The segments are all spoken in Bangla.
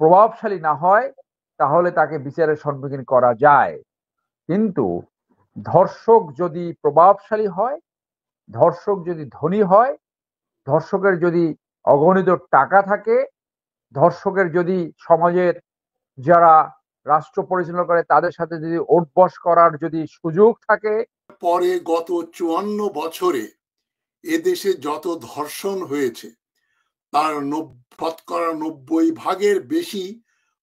প্রভাবশালী না হয় তাহলে তাকে বিচারের সম্মুখীন করা যায়। কিন্তু ধর্ষক যদি প্রভাবশালী হয়, ধর্ষক যদি ধনী হয়, ধর্ষকের যদি অগণিত টাকা থাকে, ধর্ষকের যদি সমাজের যারা রাষ্ট্র পরিচালনা করে তাদের সাথে যদি ওঠবস করার যদি সুযোগ থাকে। পরে গত ৫৪ বছরে এদেশে যত ধর্ষণ হয়েছে তার শতকরা ৯০% বেশি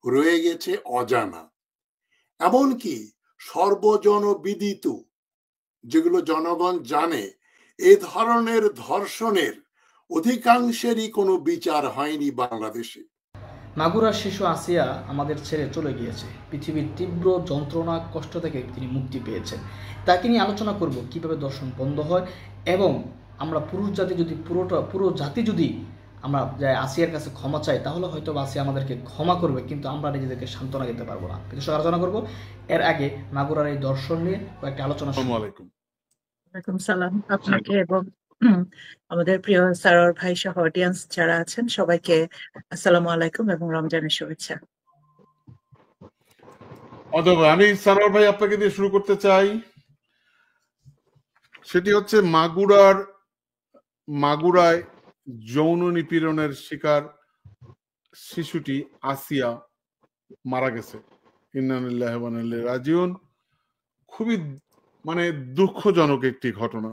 রয়ে গেছে অজানা। এমনকি সর্বজনবিদিত, যেগুলো জনগণ জানে, এ ধরনের ধর্ষণের অধিকাংশেরই কোনো বিচার হয়নি বাংলাদেশে। মাগুরার শিশু আসিয়া আমাদের ছেড়ে চলে গিয়েছে। পৃথিবীর তীব্র যন্ত্রণা কষ্ট থেকে তিনি মুক্তি পেয়েছেন। তাকে নিয়ে আলোচনা করব কিভাবে ধর্ষণ বন্ধ হয়, এবং আমরা পুরো জাতি যদি আমরা আসিয়ার কাছে ক্ষমা চাই তাহলে হয়তো আসিয়া আমাদেরকে ক্ষমা করবে, কিন্তু আমরা নিজেদেরকে সান্ত্বনা দিতে পারবো না। কিন্তু আলোচনা করব এর আগে মাগুরার এই দর্শন নিয়ে কয়েকটা আলোচনা। আসসালামু আলাইকুম। ওয়ালাইকুম সালাম আপনাকে এবং আমাদের প্রিয় সারোয়ার ভাই সহ অডিয়েন্স যারা আছেন সবাইকে আসসালামু আলাইকুম এবং রমজানের শুভেচ্ছা। অথবা আমি সারোয়ার ভাই আপনাকে দিয়ে শুরু করতে চাই। সেটি হচ্ছে মাগুরায় যৌন নিপীড়নের শিকার শিশুটি আসিয়া মারা গেছে। ইন্না লিল্লাহি ওয়া ইন্না ইলাইহি রাজিউন। খুবই দুঃখজনক একটি ঘটনা,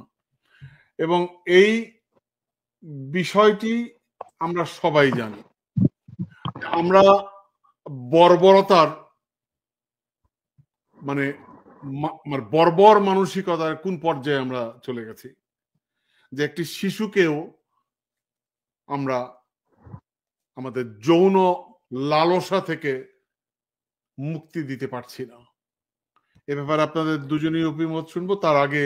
এবং এই বিষয়টি আমরা সবাই জানি। আমরা বর্বরতার বর্বর মানসিকতার কোন পর্যায়ে আমরা চলে গেছি যে একটি শিশুকেও আমরা আমাদের যৌন লালসা থেকে মুক্তি দিতে পারছি না। এ ব্যাপারে আপনাদের দুজনেই অভিমত শুনবো। তার আগে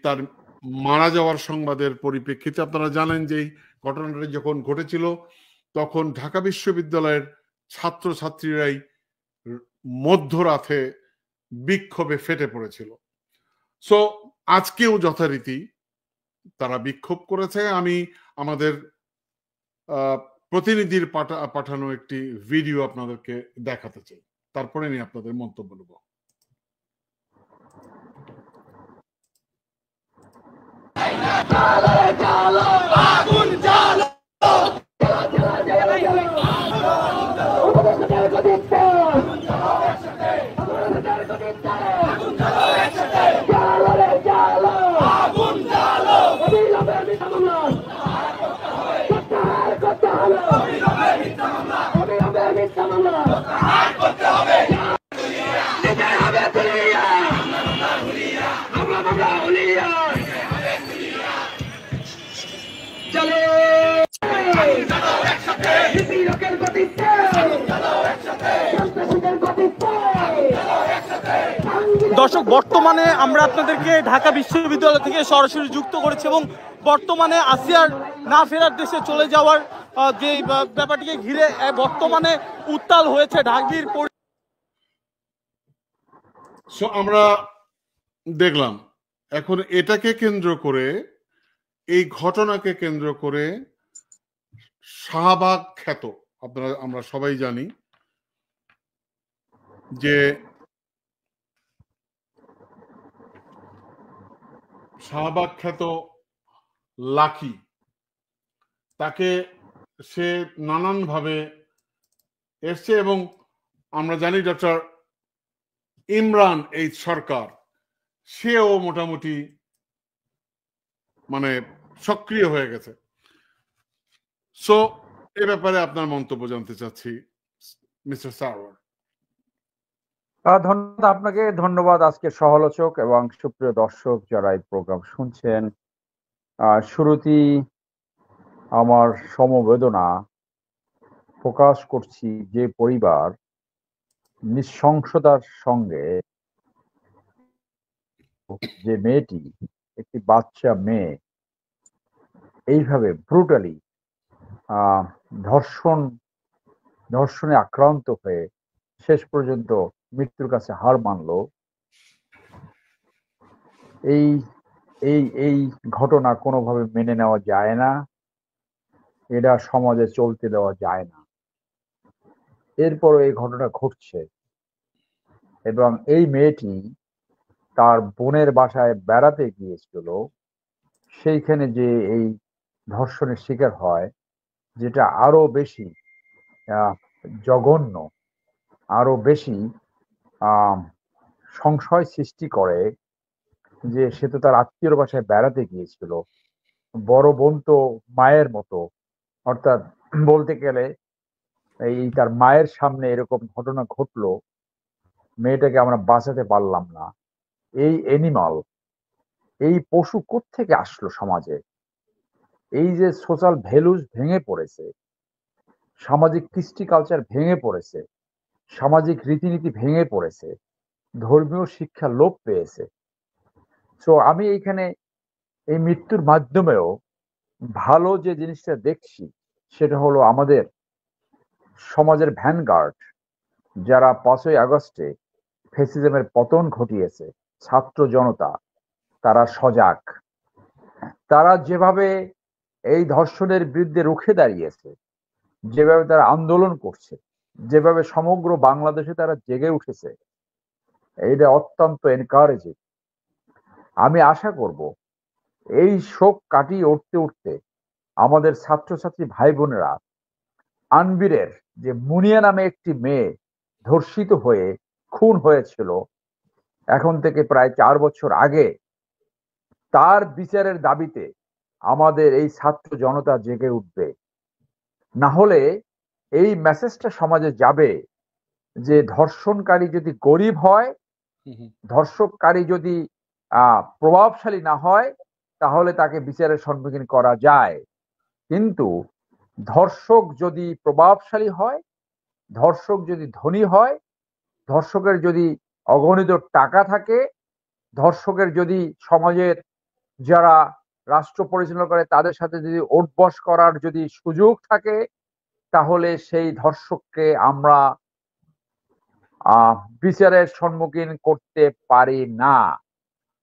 তার মারা যাওয়ার সংবাদের পরিপ্রেক্ষিতে আপনারা জানেন যে এই ঘটনাটি যখন ঘটেছিল তখন ঢাকা বিশ্ববিদ্যালয়ের ছাত্রছাত্রীরাই মধ্যরাতে বিক্ষোভে ফেটে পড়েছিল। সো আজকেও যথারীতি তারা বিক্ষোভ করেছে। আমি আমাদের প্রতিনিধির পাঠানো একটি ভিডিও আপনাদেরকে দেখাতে চাই, তারপরে নিয়ে আপনাদের মন্তব্য নেব। দর্শক, বর্তমানে আমরা আপনাদেরকে ঢাকা বিশ্ববিদ্যালয় থেকে সরাসরি যুক্ত করেছি এবং বর্তমানে আসিয়ার না ফেরার দেশে চলে যাওয়ার যে ব্যাপারটিকে ঘিরে বর্তমানে উত্তাল হয়েছে ঢাকির। আমরা দেখলাম এখন এটাকে কেন্দ্র করে, এই ঘটনাকে কেন্দ্র করে শাহবাগ খ্যাত, আমরা সবাই জানি যে শাহবাগ খ্যাত লাকি, তাকে সে নানানভাবে এসছে, এবং আমরা জানি ডক্টর ইমরান সরকার সেও মোটামুটি সক্রিয় হয়ে গেছে। সো এ ব্যাপারে আপনার মন্তব্য জানতে চাচ্ছি মিস্টার সারোয়ার। ধন্যবাদ আপনাকে, ধন্যবাদ আজকে সহলোচক এবং সুপ্রিয় দর্শক যারা এই প্রোগ্রাম শুনছেন। শুরুতেই আমার সমবেদনা প্রকাশ করছি যে পরিবার নৃশংসতার সঙ্গে যে মেয়েটি, একটি বাচ্চা মেয়ে, এইভাবে ব্রুটালি ধর্ষণে আক্রান্ত হয়ে শেষ পর্যন্ত মৃত্যুর কাছে হার মানলো, এই এই এই ঘটনা কোনোভাবে মেনে নেওয়া যায় না। এটা সমাজে চলতে দেওয়া যায় না। এরপরও এই ঘটনা ঘটছে এবং এই মেয়েটি তার বোনের বাসায় বেড়াতে গিয়েছিল, সেইখানে যে এই ধর্ষণের শিকার হয়, যেটা আরো বেশি জঘন্য, আরো বেশি আহ সংশয় সৃষ্টি করে যে সে তো তার আত্মীয়র বাসায় বেড়াতে গিয়েছিল। বড় বোন তো মায়ের মতো, অর্থাৎ বলতে গেলে এই তার মায়ের সামনে এরকম ঘটনা ঘটলো, মেয়েটাকে আমরা বাঁচাতে পারলাম না। এই এনিমাল, এই পশু কোত্থেকে আসলো সমাজে? এই যে সোশ্যাল ভ্যালুজ ভেঙে পড়েছে, সামাজিক কৃষ্টি কালচার ভেঙে পড়েছে, সামাজিক রীতিনীতি ভেঙে পড়েছে, ধর্মীয় শিক্ষা লোপ পেয়েছে। তো আমি এইখানে এই মৃত্যুর মাধ্যমেও ভালো যে জিনিসটা দেখছি সেটা হলো আমাদের সমাজের ভ্যানগার্ড, যারা 5ই আগস্টে ফ্যাসিজমের পতন ঘটিয়েছে, ছাত্র জনতা, তারা সজাগ। তারা যেভাবে এই ধর্ষণের বিরুদ্ধে রুখে দাঁড়িয়েছে, যেভাবে তারা আন্দোলন করছে, যেভাবে সমগ্র বাংলাদেশে তারা জেগে উঠেছে, এইটা অত্যন্ত এনকারেজিং। আমি আশা করব এই শোক কাটিয়ে উঠতে উঠতে আমাদের ছাত্রছাত্রী ভাই বোনেরা আনবীরের যে মুনিয়া নামে একটি মেয়ে ধর্ষিত হয়ে খুন হয়েছিল এখন থেকে প্রায় 4 বছর আগে, তার বিচারের দাবিতে আমাদের এই ছাত্র জনতা জেগে উঠবে। না হলে এই মেসেজটা সমাজে যাবে যে ধর্ষণকারী যদি গরিব হয়, ধর্ষককারী যদি প্রভাবশালী না হয়, তাহলে তাকে বিচারের সম্মুখীন করা যায়। কিন্তু ধর্ষক যদি প্রভাবশালী হয়, ধর্ষক যদি ধনী হয়, ধর্ষকের যদি অগণিত টাকা থাকে, ধর্ষকের যদি সমাজের যারা রাষ্ট্র পরিচালনা করে তাদের সাথে যদি ওঠবস করার যদি সুযোগ থাকে, তাহলে সেই ধর্ষককে আমরা বিচারের সম্মুখীন করতে পারি না।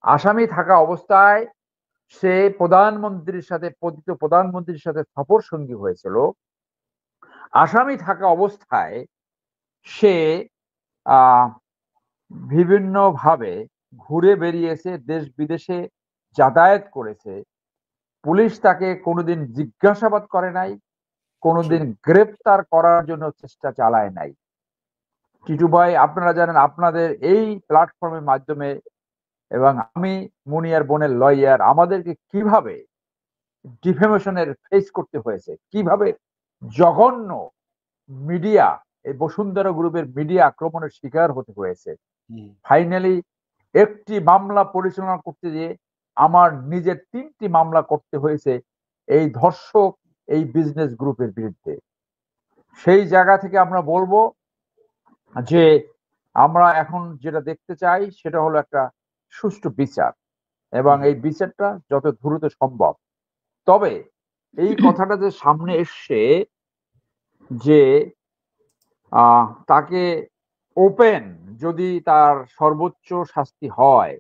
আসামি থাকা অবস্থায় সে পতিত প্রধানমন্ত্রীর সাথে সফর সঙ্গী হয়েছিল। আসামি থাকা অবস্থায় সে বিভিন্ন ভাবে ঘুরে বেরিয়েছে, দেশ বিদেশে যাতায়াত করেছে। পুলিশ তাকে কোনোদিন জিজ্ঞাসাবাদ করে নাই, কোনোদিন গ্রেপ্তার করার জন্য চেষ্টা চালায় নাই। টিটু ভাই, আপনারা জানেন আপনাদের এই প্ল্যাটফর্মের মাধ্যমে, এবং আমি মুনিয়ার বোনের লয়ার, আমাদেরকে কিভাবে ডিফেমেশনের ফেস করতে হয়েছে, কিভাবে জঘন্য মিডিয়া, এই বসুন্ধরা গ্রুপের মিডিয়া আক্রমণের শিকার হতে হয়েছে। ফাইনালি একটি মামলা পরিচালনা করতে গিয়ে আমার নিজের 3টি মামলা করতে হয়েছে এই ধর্ষক, এই বিজনেস গ্রুপের বিরুদ্ধে। সেই জায়গা থেকে আমরা বলবো যে আমরা এখন যেটা দেখতে চাই সেটা হলো একটা সুষ্ঠু বিচার, এবং এই বিচারটা যত দ্রুত সম্ভব। তবে এই কথাটা যে সামনে এসছে যে তাকে ওপেন, যদি তার সর্বোচ্চ শাস্তি হয়,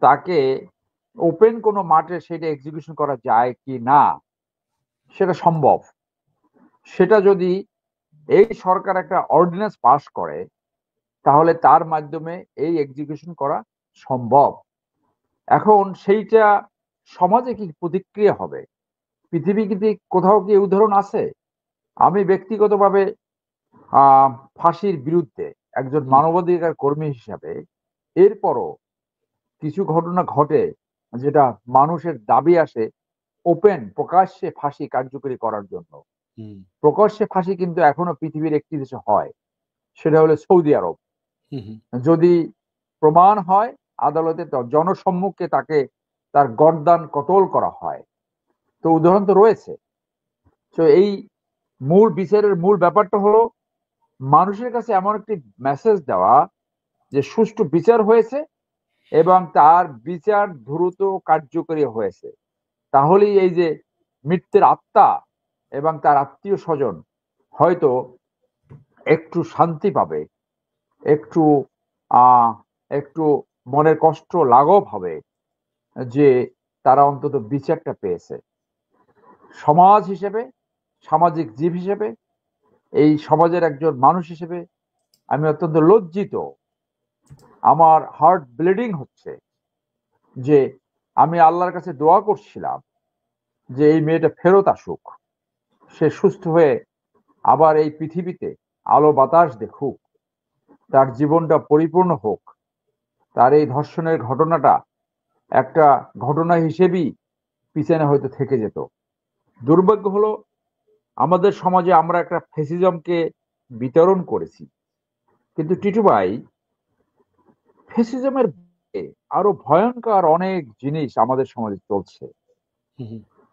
তাকে ওপেন কোনো মাঠে সেটা এক্সিকিউশন করা যায় কি না, সেটা সম্ভব। সেটা যদি এই সরকার একটা অর্ডিন্যান্স পাস করে, তাহলে তার মাধ্যমে এই এক্সিকিউশন করা সম্ভব। এখন সেইটা সমাজে কি প্রতিক্রিয়া হবে, পৃথিবীতে কোথাও কি উদাহরণ আছে? আমি ব্যক্তিগতভাবে ফাঁসির বিরুদ্ধে একজন মানবাধিকার কর্মী হিসাবে, এরপরও কিছু ঘটনা ঘটে যেটা মানুষের দাবি আসে ওপেন প্রকাশ্যে ফাঁসি কার্যকরী করার জন্য। প্রকাশ্যে ফাঁসি কিন্তু এখনো পৃথিবীর একটি দেশে হয়, সেটা হলো সৌদি আরব। যদি প্রমাণ হয় আদালতে, জনসম্মুখে তাকে তার গর্দান কতল করা হয়। তো উদাহরণ তো রয়েছে। তো এই মূল বিচারের মূল ব্যাপারটা হলো মানুষের কাছে এমন একটি মেসেজ দেওয়া যে সুষ্ঠু বিচার হয়েছে এবং তার বিচার দ্রুত কার্যকরী হয়েছে। তাহলেই এই যে মৃত্যুর আত্মা এবং তার আত্মীয় স্বজন হয়তো একটু শান্তি পাবে, একটু একটু মনের কষ্ট লাঘব হবে যে তারা অন্তত বিচারটা পেয়েছে। সমাজ হিসেবে সামাজিক জীব হিসেবে, এই সমাজের একজন মানুষ হিসেবে আমি অত্যন্ত লজ্জিত। আমার হার্ট ব্লিডিং হচ্ছে যে আমি আল্লাহর কাছে দোয়া করছিলাম যে এই মেয়েটা ফেরত আসুক, সে সুস্থ হয়ে আবার এই পৃথিবীতে আলো বাতাস দেখুক, তার জীবনটা পরিপূর্ণ হোক। তার এই ধর্ষণের ঘটনাটা একটা ঘটনা হিসেবেই পিছনে হয়তো থেকে যেত। দুর্ভাগ্য হলো আমাদের সমাজে আমরা একটা ফ্যাসিজমকে বিতরণ করেছি। কিন্তু টিটু ভাই, ফ্যাসিজমের আরো ভয়ঙ্কর অনেক জিনিস আমাদের সমাজে চলছে।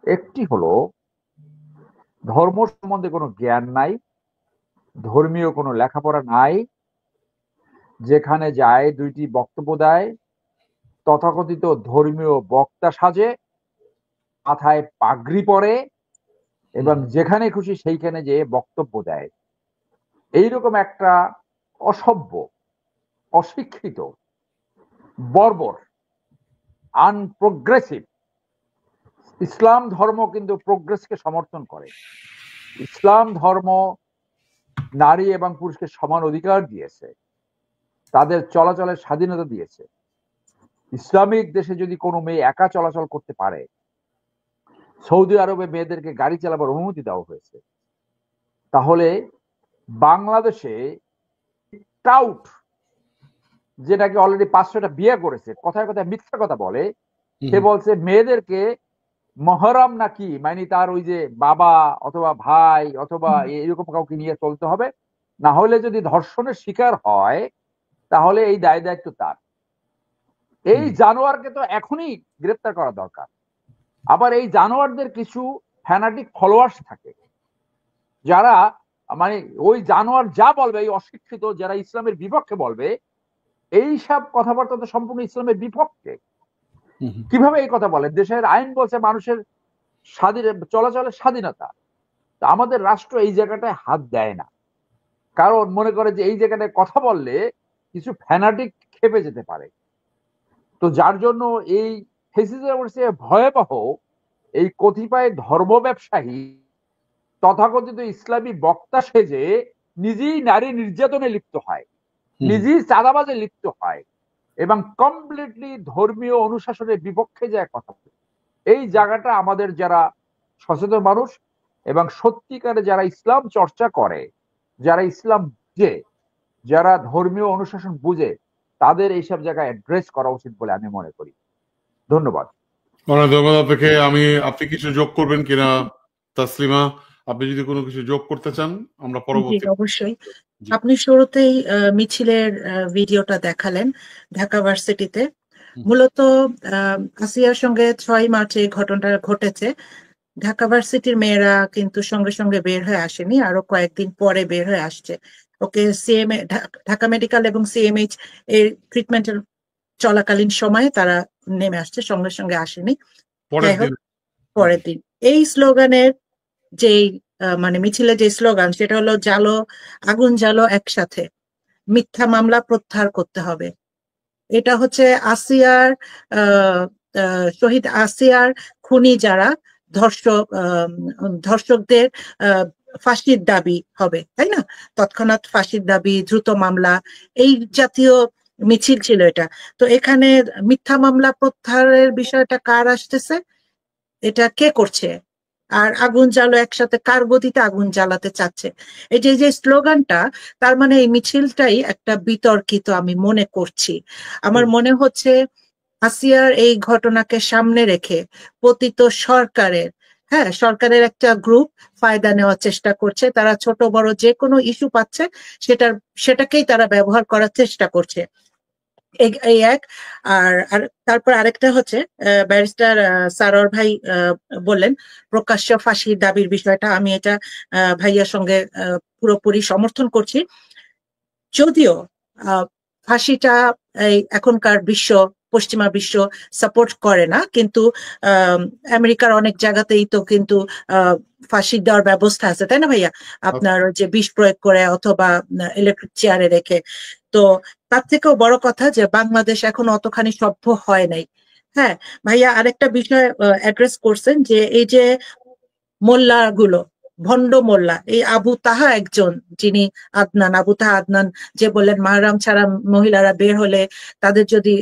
একটি হলো ধর্ম সম্বন্ধে কোনো জ্ঞান নাই, ধর্মীয় কোনো লেখাপড়া নাই, যেখানে যায় দুইটি বক্তব্য দেয়, তথাকথিত ধর্মীয় বক্তা সাজে, মাথায় পাগড়ি পরে এবং যেখানে খুশি সেইখানে যে বক্তব্য দেয়। এইরকম একটা অসভ্য, অশিক্ষিত, বর্বর, আনপ্রোগ্রেসিভ ইসলাম ধর্ম কিন্তু প্রোগ্রেসকে সমর্থন করে। ইসলাম ধর্ম নারী এবং পুরুষকে সমান অধিকার দিয়েছে, তাদের চলাচলের স্বাধীনতা দিয়েছে। ইসলামিক দেশে যদি কোনো মেয়ে একা চলাচল করতে পারে, সৌদি আরবে মেয়েদেরকে গাড়ি চালাবার অনুমতি দেওয়া হয়েছে, তাহলে বাংলাদেশে টাউট যেটাকে অলরেডি 500টা বিয়ে করেছে, কথায় কথায় মিথ্যা কথা বলে, সে বলছে মেয়েদেরকে মহরম নাকি, মানে তার ওই যে বাবা অথবা ভাই অথবা এরকম কাউকে নিয়ে চলতে হবে, না হলে যদি ধর্ষণের শিকার হয় তাহলে এই দায় দায়িত্ব তার। এই জানোয়ারকে তো এখনই গ্রেপ্তার করা দরকার। আবার এই জানোয়ারদের কিছু ফ্যানাটিক ফলোয়ার্স থাকে যারা মানে ওই জানোয়ার যা বলবে, এই অশিক্ষিত যারা ইসলামের বিপক্ষে বলবে, এই সব কথাবার্তা তো সম্পূর্ণ ইসলামের বিপক্ষে। কিভাবে এই কথা বলে? দেশের আইন বলছে মানুষের স্বাধীন চলাচলের স্বাধীনতা। আমাদের রাষ্ট্র এই জায়গাটায় হাত দেয় না, কারণ মনে করে যে এই জায়গাটায় কথা বললে কিছু ফ্যানাটিক খেপে যেতে পারে। তো যার জন্য এই ফ্যাসিজমের চেয়ে ভয়াবহ এই কতিপয় ধর্ম ব্যবসায়ী তথাকথিত ইসলামী বক্তা সেজে নিজেই নারী নির্যাতনে লিপ্ত হয়, নিজেই চাঁদাবাজে লিপ্ত হয় এবং কমপ্লিটলি ধর্মীয় অনুশাসনের বিপক্ষে যায় কথা। এই জায়গাটা আমাদের যারা সচেতন মানুষ এবং সত্যিকারে যারা ইসলাম চর্চা করে, যারা ইসলাম বুঝে, যারা ধর্মীয় অনুশাসন বুঝে, তাদের এইসব জায়গায় অ্যাড্রেস করা উচিত বলে আমি মনে করি। ধন্যবাদ। অনেক ধন্যবাদ আপনাকে। আপনি কিছু যোগ করবেন কিনা তাসলিমা? আপনি যদি কোনো কিছু যোগ করতে চান আমরা পরবর্তী। অবশ্যই। আপনি শুরুতেই মিছিলের ভিডিওটা দেখালেন ঢাকা ভার্সিটিতে। মূলত আসিয়ার সঙ্গে 6 মার্চে ঘটনাটা ঘটেছে। ঢাকা ভার্সিটির মেয়েরা কিন্তু সঙ্গে সঙ্গে বের হয়ে আসেনি, আরো কয়েকদিন পরে বের হয়ে আসছে। ওকে সিএমএ ঢাকা মেডিকেল এবং সিএমএইচ এর ট্রিটমেন্টের চলাকালীন সময়ে তারা নেমে আসছে, সঙ্গে সঙ্গে আসেনি। পরের দিন এই স্লোগানের যেই মানে মিছিলের যে স্লোগান, সেটা হলো জ্বালো আগুন জ্বালো একসাথে, মিথ্যা মামলা প্রত্যাহার করতে হবে। এটা হচ্ছে আসিয়ার শহীদ আসিয়ার খুনি যারা ধর্ষকদের ফাঁসির দাবি হবে, তাই না? তৎক্ষণাৎ ফাঁসির দাবি, দ্রুত মামলা, এই জাতীয় মিছিল ছিল এটা। তো এখানে মিথ্যা মামলা প্রত্যাহারের বিষয়টা কার আসতেছে, এটা কে করছে? আর আগুন জ্বালো একসাথে কার গতিতে আগুন জ্বালাতে চাচ্ছে? এই যে স্লোগানটা, তার মানে এই মিছিলটাই একটা বিতর্কিত আমি মনে করছি। আমার মনে হচ্ছে আসিয়ার এই ঘটনাকে সামনে রেখে পতিত সরকারের একটা গ্রুপ ফায়দা নেওয়ার চেষ্টা করছে। তারা ছোট বড় যে কোনো ইস্যু পাচ্ছে সেটাকেই তারা ব্যবহার করার চেষ্টা করছে। এই এক। আর তারপর আরেকটা হচ্ছে ব্যারিস্টার সারোয়ার ভাই বললেন প্রকাশ্য ফাঁসির দাবির বিষয়টা, আমি এটা ভাইয়ার সঙ্গে পুরোপুরি সমর্থন করছি। যদিও ফাঁসিটা এখনকার পশ্চিমা বিশ্ব সাপোর্ট করে না, কিন্তু আমেরিকার অনেক জায়গাতেই তো কিন্তু ফাঁসি দেওয়ার ব্যবস্থা আছে, তাই না ভাইয়া? আপনার যে বিষ প্রয়োগ করে অথবা ইলেকট্রিক চেয়ারে রেখে। তো তার থেকেও বড় কথা যে বাংলাদেশ এখন অতখানি সভ্য হয় নাই। হ্যাঁ ভাইয়া, আরেকটা বিষয় অ্যাড্রেস করছেন যে এই যে মোল্লাগুলো, ভণ্ড মোল্লা, এই আবু তাহা একজন, যিনি আবু তাহা আদনান, যে বললেন মাহরাম ছাড়া মহিলারা বের হলে তাদের যদি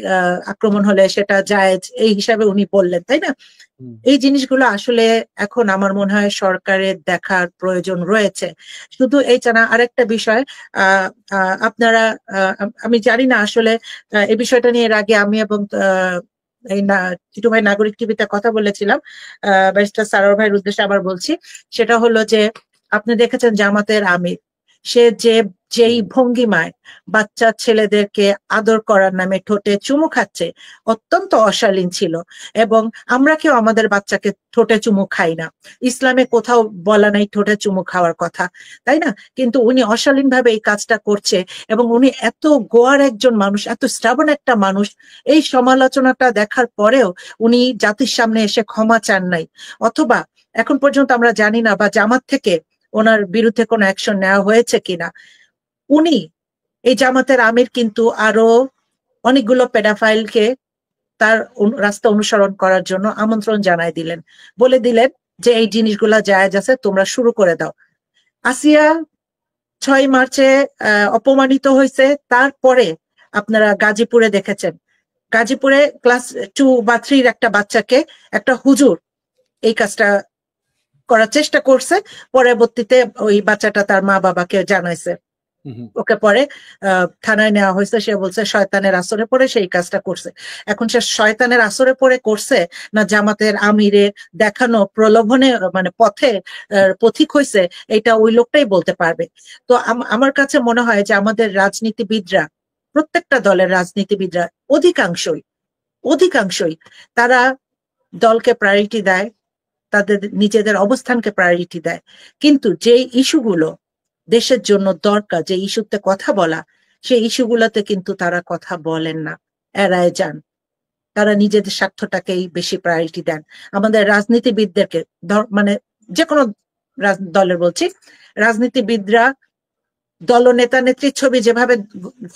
আক্রমণ হলে সেটা জায়েজ, এই হিসাবে উনি বললেন, তাই না? এই জিনিসগুলো আসলে এখন আমার মনে হয় সরকারের দেখার প্রয়োজন রয়েছে। শুধু এই না, আরেকটা বিষয়, আপনারা, আমি জানি না আসলে এই বিষয়টা নিয়ে এর আগে আমি এবং এই টিটু ভাই নাগরিক টিভিতে কথা বলেছিলাম, ব্যারিস্টার সারোয়ার ভাইয়ের উদ্দেশ্যে আবার বলছি, সেটা হলো যে আপনি দেখেছেন জামাতের আমির, সে যেই ভঙ্গিমায় বাচ্চা ছেলেদেরকে আদর করার নামে ঠোঁটে চুমু খাচ্ছে, অত্যন্ত অশালীন ছিল। এবং আমরা কেউ আমাদের বাচ্চাকে ঠোঁটে চুমু খাই না, ইসলামে কোথাও বলা নাই ঠোঁটে চুমু খাওয়ার কথা, তাই না? কিন্তু উনি অশালীন ভাবে এই কাজটা করছে, এবং উনি এত গোয়ার একজন মানুষ, এত স্টাবন একটা মানুষ, এই সমালোচনাটা দেখার পরেও উনি জাতির সামনে এসে ক্ষমা চান নাই, অথবা এখন পর্যন্ত আমরা জানি না বা জামাত থেকে ওনার বিরুদ্ধে কোনো অ্যাকশন নেওয়া হয়েছে কিনা। উনি, এই জামাতের আমির, কিন্তু আরো অনেকগুলো পেডাফাইলকে তার রাস্তা অনুসরণ করার জন্য আমন্ত্রণ জানাই দিলেন, বলে দিলেন যে এই জিনিসগুলা জায়েজ আছে, তোমরা শুরু করে দাও। আসিয়া 6 মার্চে অপমানিত হয়েছে, তারপরে আপনারা গাজীপুরে দেখেছেন, গাজীপুরে ক্লাস 2 বা 3 একটা বাচ্চাকে একটা হুজুর এই কাজটা করার চেষ্টা করছে, পরবর্তীতে ওই বাচ্চাটা তার মা বাবাকে জানাইছে, ওকে পরে থানায় নেওয়া হয়েছে, সে বলছে শয়তানের আসরে পড়ে সেই কাজটা করছে। এখন সে শয়তানের আসরে পড়ে করছে না জামাতের আমিরের দেখানো প্রলোভনে, মানে পথিক হয়েছে, এটা ওই লোকটাই বলতে পারবে। তো আমার কাছে মনে হয় যে আমাদের রাজনীতিবিদরা, প্রত্যেকটা দলের রাজনীতিবিদরা অধিকাংশই তারা দলকে প্রায়োরিটি দেয়, তাদের নিজেদের অবস্থানকে প্রায়োরিটি দেয়, কিন্তু যে ইস্যুগুলো দেশের জন্য দরকার, যে ইস্যুতে কথা বলা, সেই ইস্যুগুলোতে কিন্তু তারা কথা বলেন না, এড়ায় যান, তারা নিজেদের স্বার্থটাকেই বেশি প্রায়োরিটি দেন। আমাদের রাজনীতিবিদদেরকে, মানে যে কোনো দলের বলছি, রাজনীতিবিদরা দলনেতা নেত্রীর ছবি যেভাবে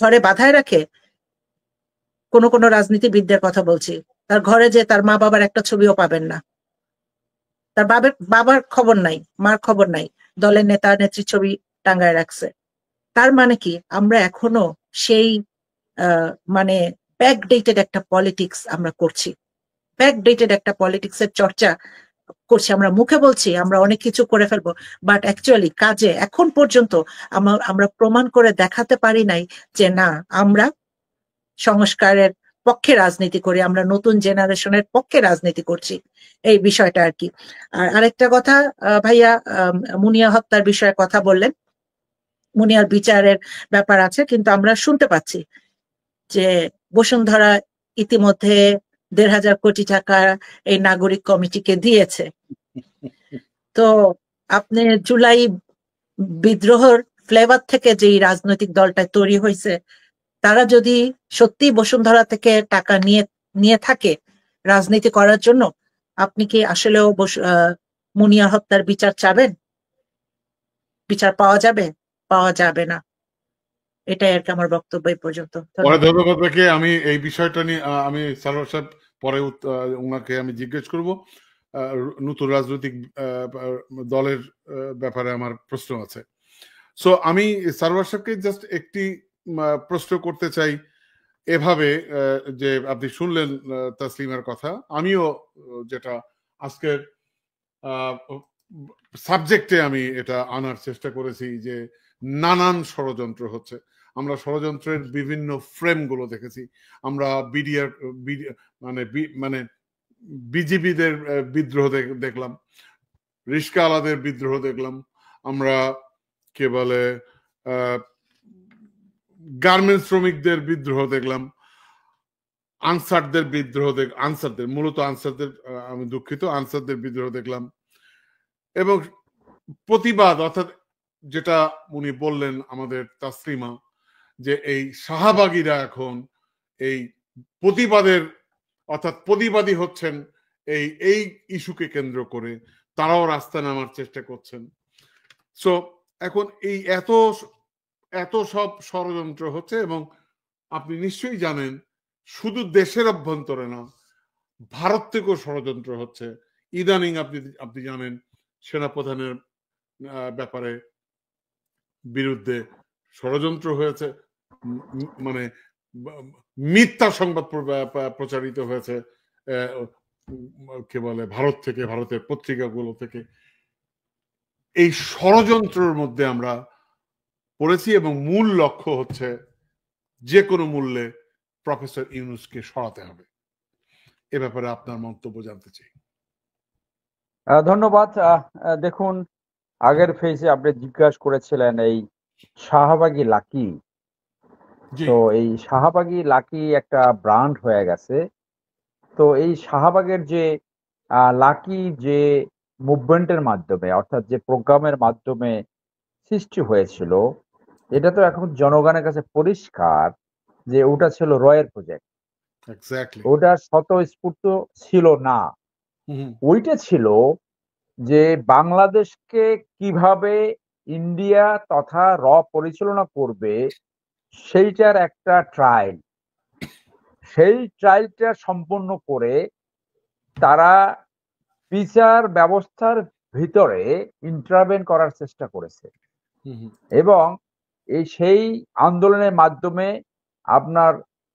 ঘরে বাঁধায় রাখে, কোন রাজনীতিবিদদের কথা বলছি, তার ঘরে যে তার মা বাবার একটা ছবিও পাবেন না, তার বাবার খবর নাই, মার খবর নাই, দলের নেতা নেত্রীর ছবি টাঙ্গায় রাখছে। তার মানে কি আমরা এখনো সেই মানে ব্যাকডেটেড একটা পলিটিক্স আমরা করছি, ব্যাকডেটেড একটা পলিটিক্স এর চর্চা করছি। আমরা মুখে বলছি আমরা অনেক কিছু করে ফেলবো, বাট অ্যাকচুয়ালি কাজে এখন পর্যন্ত আমরা প্রমাণ করে দেখাতে পারি নাই যে না, আমরা সংস্কারের পক্ষে রাজনীতি করি, আমরা নতুন জেনারেশনের পক্ষে রাজনীতি করছি, এই বিষয়টা আর কি। আর আরেকটা কথা, ভাইয়া মুনিয়া হত্যার বিষয়ে কথা বললেন, মুনিয়ার বিচারের ব্যাপার আছে, কিন্তু আমরা শুনতে পাচ্ছি যে বসুন্ধরা ইতিমধ্যে 1,500 কোটি টাকা এই নাগরিক কমিটিকে দিয়েছে। তো আপনি জুলাই বিদ্রোহের ফ্লেভার থেকে যে রাজনৈতিক দলটা তৈরি হয়েছে, তারা যদি সত্যি বসুন্ধরা থেকে টাকা নিয়ে থাকে রাজনীতি করার জন্য, আপনি কি আসলেও মুনিয়া হত্যার বিচার চাবেন? বিচার পাওয়া যাবে না। এটাই আর কি আমার বক্তব্য এই পর্যন্ত। ধন্যবাদ আপনাকে। আমি এই বিষয়টা নিয়ে আমি সারোয়ার সাহেব পরে ওনাকে আমি জিজ্ঞেস করব। নতুন রাজনৈতিক দলের ব্যাপারে আমার প্রশ্ন আছে। সো আমি সারোয়ার সাহেবকে জাস্ট একটি প্রশ্ন করতে চাই এভাবে, যে আপনি শুনলেন তাসলিমার কথা, আমিও যেটা আজকের সাবজেক্টে আমি এটা আনার চেষ্টা করেছি যে নানান ষড়যন্ত্র হচ্ছে। আমরা ষড়যন্ত্রের বিভিন্ন ফ্রেম গুলো দেখেছি। আমরা মানে বিজিবিদের বিদ্রোহ দেখলাম, রিস্কা আলাদের বিদ্রোহ দেখলাম, আমরা কে বলে গার্মেন্টস শ্রমিকদের বিদ্রোহ দেখলাম, আনসারদের বিদ্রোহ আমি দুঃখিত, আনসারদের বিদ্রোহ দেখলাম, এবং প্রতিবাদ, অর্থাৎ যেটা উনি বললেন আমাদের তাসলিমা, যে এই শাহবাগীরা এখন এই প্রতিবাদের, অর্থাৎ প্রতিবাদী হচ্ছেন এই ইস্যুকে কেন্দ্র করে, তারাও রাস্তায় নামার চেষ্টা করছেন। সো এখন এই এত সব ষড়যন্ত্র হচ্ছে, এবং আপনি নিশ্চয়ই জানেন শুধু দেশের অভ্যন্তরে না, ভারত থেকেও ষড়যন্ত্র হচ্ছে। ইদানিং আপনি জানেন সেনাপ্রধানের ব্যাপারে বিরুদ্ধে ষড়যন্ত্র হয়েছে, মানে মিথ্যা সংবাদ প্রচারিত হয়েছে কে বলে ভারত থেকে, ভারতের পত্রিকাগুলো থেকে। এই ষড়যন্ত্রের মধ্যে আমরা পড়েছি এবং মূল লক্ষ্য হচ্ছে যে কোনো মূল্যে প্রফেসর ইউনূসকে সরাতে হবে। এ ব্যাপারে আপনার মন্তব্য জানতে চাই। ধন্যবাদ। দেখুন, আগের ফেজে আপনি জিজ্ঞাসা করেছিলেন এই শাহবাগী লাকি। তো এই শাহবাগী লাকি একটা ব্র্যান্ড হয়ে গেছে। তো এই শাহবাগের যে লাকি যে মুভমেন্টের মাধ্যমে, অর্থাৎ যে প্রোগ্রামের মাধ্যমে সৃষ্টি হয়েছিল, এটা তো এখন জনগণের কাছে পরিষ্কার যে ওটা ছিল রয়ের প্রজেক্ট। ওটা স্বতঃস্ফূর্ত ছিল না। ওইটা ছিল যে বাংলাদেশকে কিভাবে ইন্ডিয়া তথা পরিচালনা করবে সেইটার একটা ট্রায়াল। সেই ট্রায়ালটা সম্পন্ন করে তারা বিচার ব্যবস্থার ভিতরে ইন্টারভেন করার চেষ্টা করেছে এবং সেই আন্দোলনের মাধ্যমে আপনার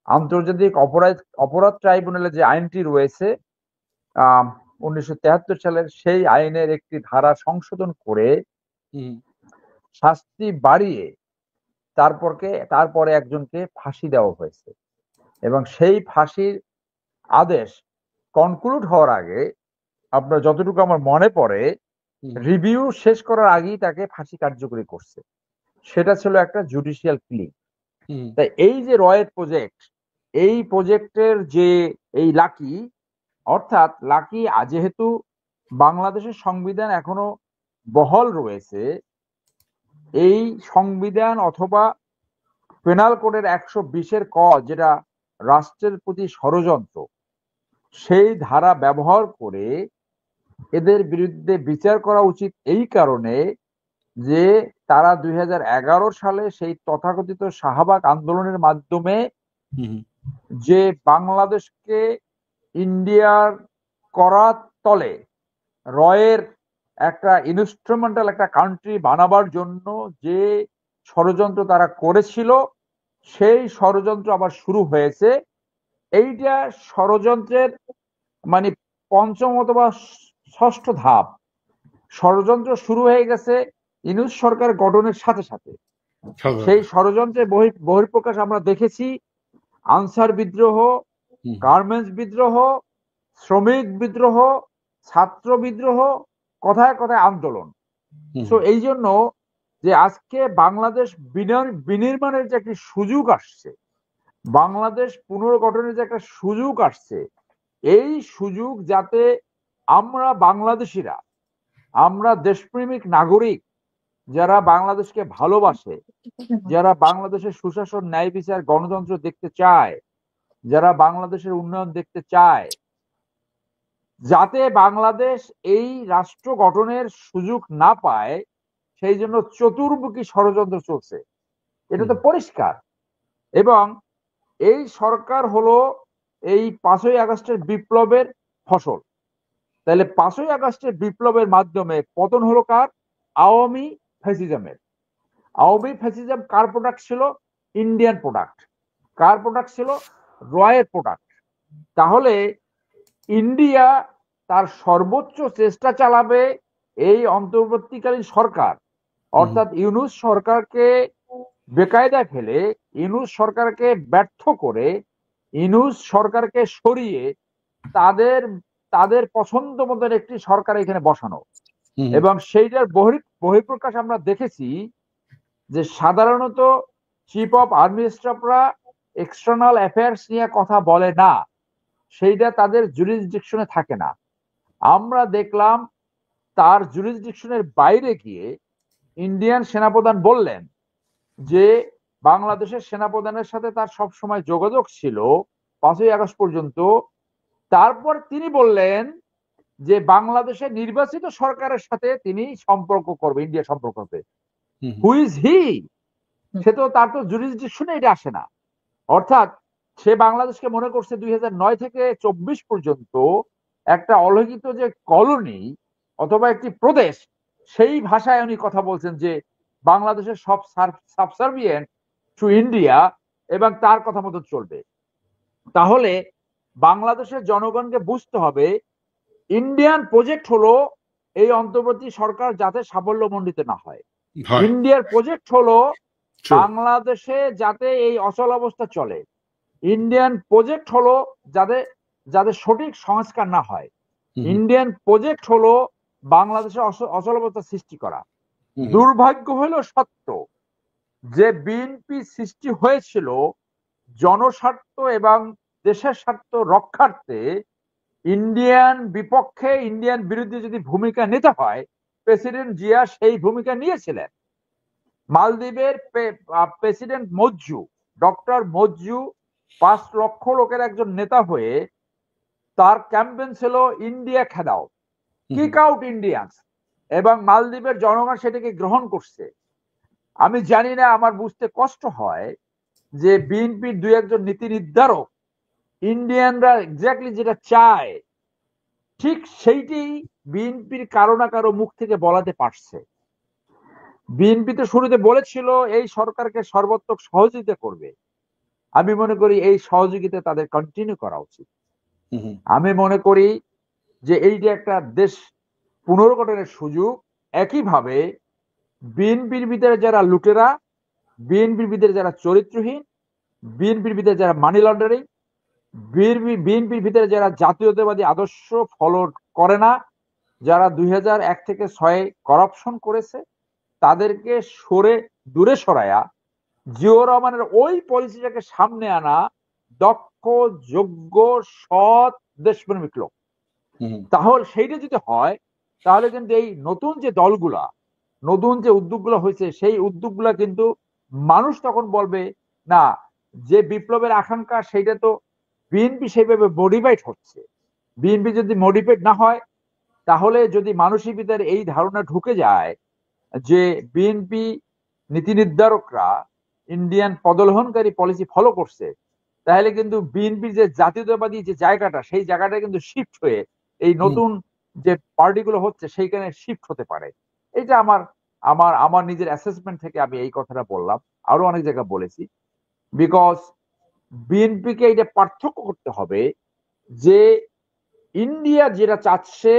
আন্তর্জাতিক অপরাধ ট্রাইব্যুনালে যে আইনটি রয়েছে 1973 সালের, সেই আইনের একটি ধারা সংশোধন করে শাস্তি বাড়িয়ে তারপরে একজনকে ফাঁসি দেওয়া হয়েছে এবং সেই ফাঁসির আদেশ কনক্লুড হওয়ার আগে, আপনার যতটুকু আমার মনে পড়ে, রিভিউ শেষ করার আগেই তাকে ফাঁসি কার্যকরী করছে। সেটা ছিল একটা জুডিশিয়াল প্লি। তাই এই যে রয়ের প্রজেক্ট, এই প্রজেক্টের যে এই লাকি, অর্থাৎ লাকি যেহেতু বাংলাদেশের সংবিধান এখনো বহাল রয়েছে, এই সংবিধান অথবা পেনাল কোডের 120-এর ক, যেটা রাষ্ট্রের প্রতি ষড়যন্ত্র, সেই ধারা ব্যবহার করে এদের বিরুদ্ধে বিচার করা উচিত। এই কারণে যে তারা 2011 সালে সেই তথাকথিত শাহবাগ আন্দোলনের মাধ্যমে যে বাংলাদেশকে ইন্ডিয়ার করার তলে রয়ের একটা ইনস্ট্রুমেন্টাল একটা কান্ট্রি বানাবার জন্য যে ষড়যন্ত্র তারা করেছিল, সেই ষড়যন্ত্র আবার শুরু হয়েছে। এইটা ষড়যন্ত্রের মানে পঞ্চম অথবা ষষ্ঠ ধাপ। ষড়যন্ত্র শুরু হয়ে গেছে ইউনূস সরকার গঠনের সাথে সাথে। সেই ষড়যন্ত্রের বহিঃপ্রকাশ আমরা দেখেছি আনসার বিদ্রোহ, গার্মেন্টস বিদ্রোহ, শ্রমিক বিদ্রোহ, ছাত্র বিদ্রোহ, কথায় কথায় আন্দোলন। তো এই জন্য যে আজকে বাংলাদেশ বিনির্মাণের যে একটি সুযোগ আসছে, বাংলাদেশ পুনর্গঠনের যে একটা সুযোগ আসছে, এই সুযোগ যাতে আমরা বাংলাদেশিরা, আমরা দেশপ্রেমিক নাগরিক যারা বাংলাদেশকে ভালোবাসে, যারা বাংলাদেশের সুশাসন, ন্যায় বিচার, গণতন্ত্র দেখতে চায়, যারা বাংলাদেশের উন্নয়ন দেখতে চায়, যাতে বাংলাদেশ এই রাষ্ট্র গঠনের সুযোগ না পায়, সেই জন্য চতুর্মুখী ষড়যন্ত্র চলছে। এটা তো পরিষ্কার। এবং এই সরকার হলো এই 5ই আগস্টের বিপ্লবের ফসল। তাহলে 5ই আগস্টের বিপ্লবের মাধ্যমে পতন হলো কার? আওয়ামী ফ্যাসিজমের। আওয়ামী ফ্যাসিজম কার প্রোডাক্ট ছিল? Indian product. কার প্রোডাক্ট ছিল? রয়ের প্রোডাক্ট। তাহলে ইন্ডিয়া তার সর্বোচ্চ চেষ্টা চালাবে এই অন্তর্বর্তীকালীন সরকার, অর্থাৎ ইউনূস সরকারকে বেকায়দায় ফেলে, ইউনূস সরকারকে ব্যর্থ করে, ইউনূস সরকারকে সরিয়ে তাদের পছন্দ মতন একটি সরকার এখানে বসানো। এবং সেইটার বহিঃপ্রকাশ আমরা দেখেছি যে সাধারণত চিফ অফ আর্মি স্টাফরা এক্সটার্নাল অ্যাফেয়ার্স নিয়ে কথা বলে না, সেইটা তাদের জুরিসডিকশনে থাকে না। আমরা দেখলাম তার জুরিসডিকশনের বাইরে গিয়ে ইন্ডিয়ান সেনাপ্রধান বললেন যে বাংলাদেশের সেনাপ্রধানের সাথে তার সব সময় যোগাযোগ ছিল 5ই আগস্ট পর্যন্ত। তারপর তিনি বললেন যে বাংলাদেশের নির্বাচিত সরকারের সাথে তিনি সম্পর্ক করবে, ইন্ডিয়া সম্পর্ক করবে। Who is he? সে তো, তার তো জুরিসডিকশনে এটা আসে না। অর্থাৎ সে বাংলাদেশকে মনে করছে 2009 থেকে 24 পর্যন্ত একটা অলিখিত যে কলোনি অথবা একটি প্রদেশ, সেই ভাষায় উনি কথা বলছেন যে বাংলাদেশের সব সাবসার্ভিয়েন্ট টু ইন্ডিয়া এবং তার কথা মতো চলবে। তাহলে বাংলাদেশের জনগণকে বুঝতে হবে ইন্ডিয়ান প্রজেক্ট হলো এই অন্তর্বর্তী সরকার যাতে সাফল্যমণ্ডিত না হয়। ইন্ডিয়ার প্রজেক্ট হলো বাংলাদেশে যাতে এই অচল অবস্থা চলে। ইন্ডিয়ান প্রজেক্ট হলো যাতে সঠিক সংস্কার না হয়। ইন্ডিয়ান প্রজেক্ট হলো বাংলাদেশে অচল অবস্থা সৃষ্টি করা। দুর্ভাগ্য হলো সত্য যে বিএনপি সৃষ্টি হয়েছিল জনস্বার্থ এবং দেশের স্বার্থ রক্ষার্থে। ইন্ডিয়ান বিপক্ষে ইন্ডিয়ান বিরুদ্ধে যদি ভূমিকা নিতে হয়, প্রেসিডেন্ট জিয়া সেই ভূমিকা নিয়েছিলেন। মালদ্বীপের প্রেসিডেন্ট মজ্জু, ডক্টর মজ্জু 5 লক্ষ লোকের একজন নেতা হয়ে তার ক্যাম্পেইন ছিল ইন্ডিয়া খেদাও, কিক আউট ইন্ডিয়ানস, এবং মালদ্বীপের জনগণ সেটাকে গ্রহণ করছে। আমি জানি না, আমার বুঝতে কষ্ট হয় যে বিএনপির 2-1 নীতি নির্ধারক ইন্ডিয়ানরা এক্স্যাক্টলি যেটা চায় ঠিক সেইটি বিএনপির কারো না কারো মুখ থেকে বলাতে পারছে। বিএনপি তো শুরুতে বলেছিল এই সরকারকে সর্বাত্মক সহযোগিতা করবে। আমি মনে করি এই সহযোগিতা তাদের কন্টিনিউ করা উচিত। আমি মনে করি যে এইটা একটা দেশ পুনর্গঠনের সুযোগ। একইভাবে বিএনপির ভিতরে যারা লুটেরা, বিএনপির ভিতরে যারা চরিত্রহীন, বিএনপির ভিতরে যারা মানি লন্ডারিং, বিএনপির ভিতরে যারা জাতীয়তাবাদী আদর্শ ফলো করে না, যারা 2001 থেকে 6 করাপশন করেছে, তাদেরকে দূরে সরায়া জিয়াউর রহমানের ওই পলিসিটাকে সামনে আনা দক্ষ, যোগ্য, সৎ, দেশপ্রেমিক লোক। তাহলে সেইটা যদি হয় তাহলে কিন্তু এই নতুন যে দলগুলা, নতুন যে উদ্যোগগুলো হয়েছে, সেই উদ্যোগগুলা কিন্তু মানুষ তখন বলবে না, যে বিপ্লবের আকাঙ্ক্ষা সেইটা তো বিএনপি সেইভাবে মডিফাইড হচ্ছে। বিএনপি যদি মডিফাইড না হয়, তাহলে যদি মানুষের ভিতরে এই ধারণা ঢুকে যায় যে বিএনপি নীতি নির্ধারকরা ইন্ডিয়ান পদলোহনকারী পলিসি ফলো করছে, তাহলে কিন্তু বিএনপির যে জাতীয়তাবাদী যে জায়গাটা, সেই জায়গাটা কিন্তু শিফট হয়ে এই নতুন যে পার্টিগুলো হচ্ছে সেইখানে শিফট হতে পারে। এটা আমার নিজের অ্যাসেসমেন্ট থেকে আমি এই কথাটা বললাম, আরো অনেক জায়গায় বলেছি। বিকজ বিএনপিকে এটা পার্থক্য করতে হবে যে ইন্ডিয়া যেটা চাচ্ছে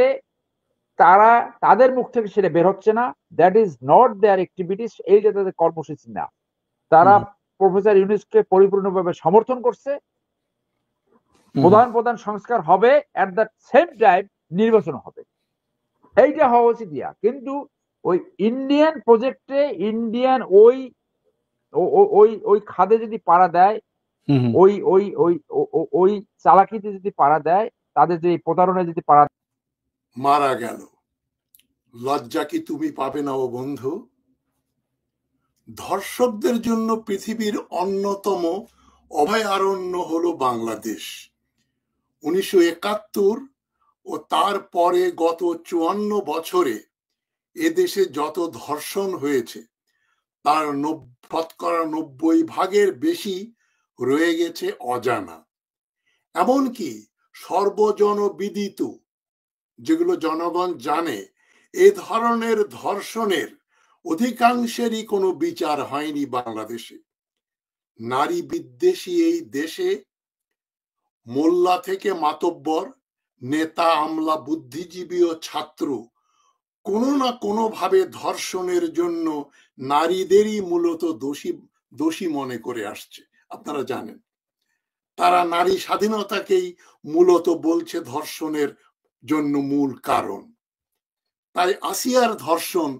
তাদের মুখ থেকে সেটা বের হচ্ছে না। That is not their activities, এইটা তাদের কর্মসূচি না। তারা প্রফেসর ইউনূসকে পরিপূর্ণভাবে সমর্থন করছে। প্রধান সংস্কার হবে, এট দ্য সেম টাইম নির্বাচন হবে, এইটা হওয়া উচিত। কিন্তু ওই ইন্ডিয়ান প্রজেক্টে ইন্ডিয়ান ওই খাদে যদি পাড়া দেয়, ওই চালাকিতে যদি পাড়া দেয়, তাদের যে প্রতারণায় যদি পাড়া মারা গেল, লজ্জা কি তুমি পাবে না ও বন্ধু? ধর্ষকদের জন্য পৃথিবীর অন্যতম অভয়ারণ্য হলো বাংলাদেশ। 1971 ও তারপরে গত 54 বছরে এদেশে যত ধর্ষণ হয়েছে তার 90% বেশি রয়ে গেছে অজানা। এমনকি সর্বজনবিদিত, যেগুলো জনগণ জানে, এ ধরনের ধর্ষণের অধিকাংশেরই কোনো বিচার হয়নি বাংলাদেশে। নারী বিদ্বেষী এই দেশে মোল্লা থেকে মাতব্বর, নেতা, আমলা, বুদ্ধিজীবী ও ছাত্র কোনো না কোনো ভাবে ধর্ষণের জন্য নারীদেরই মূলত দোষী মনে করে আসছে। আপনারা জানেন, তারা নারী স্বাধীনতাকেই মূলত বলছে ধর্ষণের জন্য মূল কারণ। তাই আসিয়ার ধর্ষণ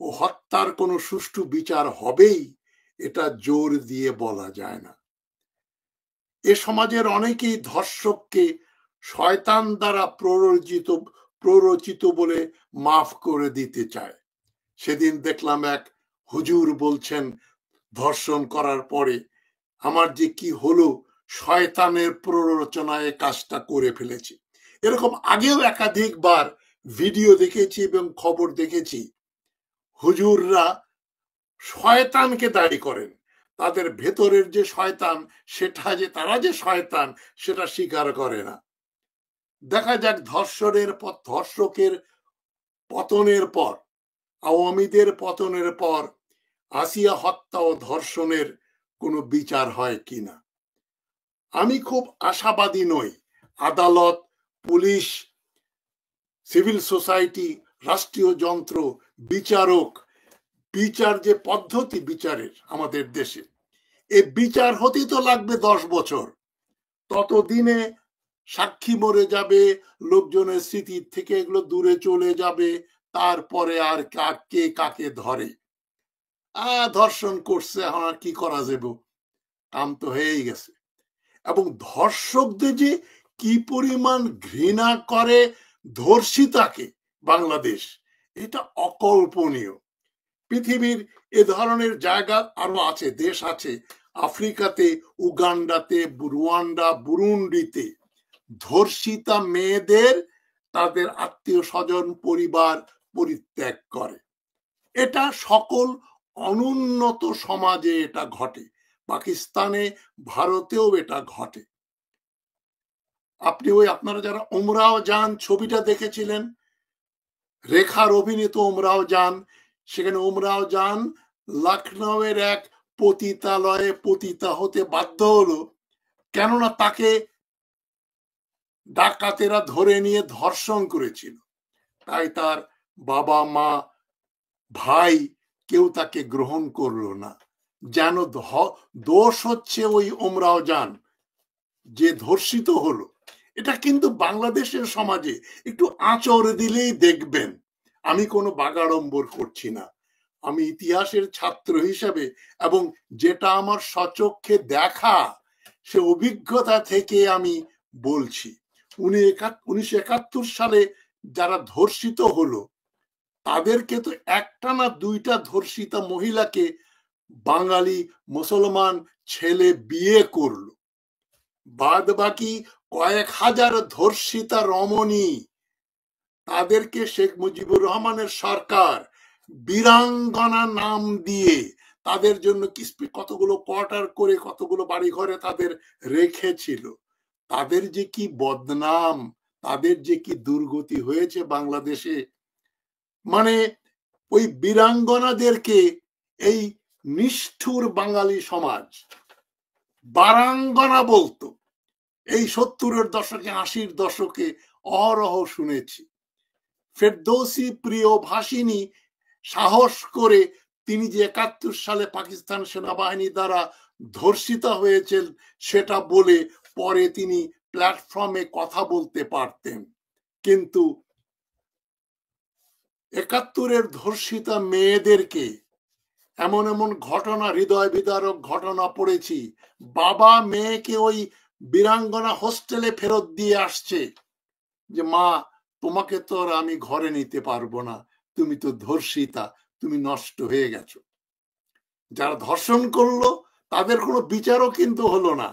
ও হত্যার কোনো সুষ্ঠু বিচার হবেই, এটা জোর দিয়ে বলা যায় না। এ সমাজের অনেকেই ধর্ষককে শয়তান দ্বারা প্ররোচিত বলে মাফ করে দিতে চায়। সেদিন দেখলাম এক হুজুর বলছেন, ধর্ষণ করার পরে আমার যে কি হলো, শয়তানের প্ররোচনায় কাজটা করে ফেলেছি। এরকম আগেও একাধিকবার ভিডিও দেখেছি এবং খবর দেখেছি। হুজুররা শয়তানকে দায়ী করেন, তাদের ভেতরের যে শয়তান, তারা যে শয়তান সেটা স্বীকার করে না। দেখা যাক ধর্ষকের পতনের পর আওয়ামীদের পতনের পর আসিয়া হত্যা ও ধর্ষণের কোনো বিচার হয় কিনা। আমি খুব আশাবাদী নই। আদালত, পুলিশ, সিভিল সোসাইটি, রাষ্ট্রীয় যন্ত্র, বিচারক, বিচার যে পদ্ধতি বিচারের আমাদের দেশে, এই বিচার হতে তো লাগবে 10 বছর। ততদিনে সাক্ষী মরে যাবে, লোকজনের স্মৃতি থেকে এগুলো দূরে চলে যাবে, তারপরে আর কে কাকে ধরে। ধর্ষণ করছে, এখন কি করা যাবে, কাম তো হয়েই গেছে। এবং ধর্ষকদের যে কি পরিমাণ ঘৃণা করে ধর্ষিতাকে বাংলাদেশ, এটা অকল্পনীয়। পৃথিবীর এ ধরনের জায়গা আরো আছে, দেশ আছে, আফ্রিকাতে, উগান্ডাতে, রুয়ান্ডা, বুরুন্ডিতে ধর্ষিতা মেয়েদের তাদের আত্মীয় স্বজন পরিবার পরিত্যাগ করে। এটা সকল অনুন্নত সমাজে এটা ঘটে, পাকিস্তানে, ভারতেও এটা ঘটে। আপনি আপনারা যারা উমরাও যান ছবিটা দেখেছিলেন, রেখার অভিনীত উমরাও যান, সেখানে উমরাও যান লখনৌয়ের এক পতিতালয়ে পতিতা হতে বাধ্য হলো, কেননা তাকে ডাকাতেরা ধরে নিয়ে ধর্ষণ করেছিল। তাই তার বাবা মা ভাই কেউ তাকে গ্রহণ করলো না। যেন দোষ হচ্ছে ওই উমরাও যান যে ধর্ষিত হলো। এটা কিন্তু বাংলাদেশের সমাজে একটু আঁচড় দিলেই দেখবেন। আমি কোনো বাগাড়ম্বর করছি না, আমি ইতিহাসের ছাত্র হিসাবে এবং যেটা আমার স্বচক্ষে দেখা সে অভিজ্ঞতা থেকে আমি বলছি। 1971 সালে যারা ধর্ষিত হলো তাদেরকে তো একটা না দুইটা ধর্ষিতা মহিলাকে বাঙালি মুসলমান ছেলে বিয়ে করলো, বাদ বাকি কয়েক হাজার ধর্ষিতা রমণী তাদেরকে শেখ মুজিবুর রহমানের সরকার বীরাঙ্গনা নাম দিয়ে তাদের জন্য কতগুলো কোয়ার্টার করে কতগুলো বাড়ি ঘরে তাদের রেখেছিল। তাদের যে কি বদনাম, তাদের যে কি দুর্গতি হয়েছে বাংলাদেশে, মানে ওই বীরাঙ্গনাদেরকে এই নিষ্ঠুর বাঙালি সমাজ বারাঙ্গনা বলতো। এই 70-এর দশকে 80-র দশকে অহরহ শুনেছি। ফেরদৌসী প্রিয় ভাষিনী সাহস করে তিনি যে 71 সালে পাকিস্তান সেনাবাহিনী দ্বারা ধর্ষিতা হয়েছেন সেটা বলে পরে তিনি প্ল্যাটফর্মে কথা বলতে পারতেন। কিন্তু 71-এর ধর্ষিতা মেয়েদেরকে এমন এমন ঘটনা, হৃদয় বিদারক ঘটনা পড়েছি। বাবা মেয়েকে ওই বীরাঙ্গনা হোস্টেলে ফেরত দিয়ে আসছে যে মা তোমাকে তো আর আমি ঘরে নিতে পারবো না, তুমি তো ধর্ষিতা, তুমি নষ্ট হয়ে গেছো। যারা ধর্ষণ করলো তাদের কোনো বিচারও কিন্তু হলো না।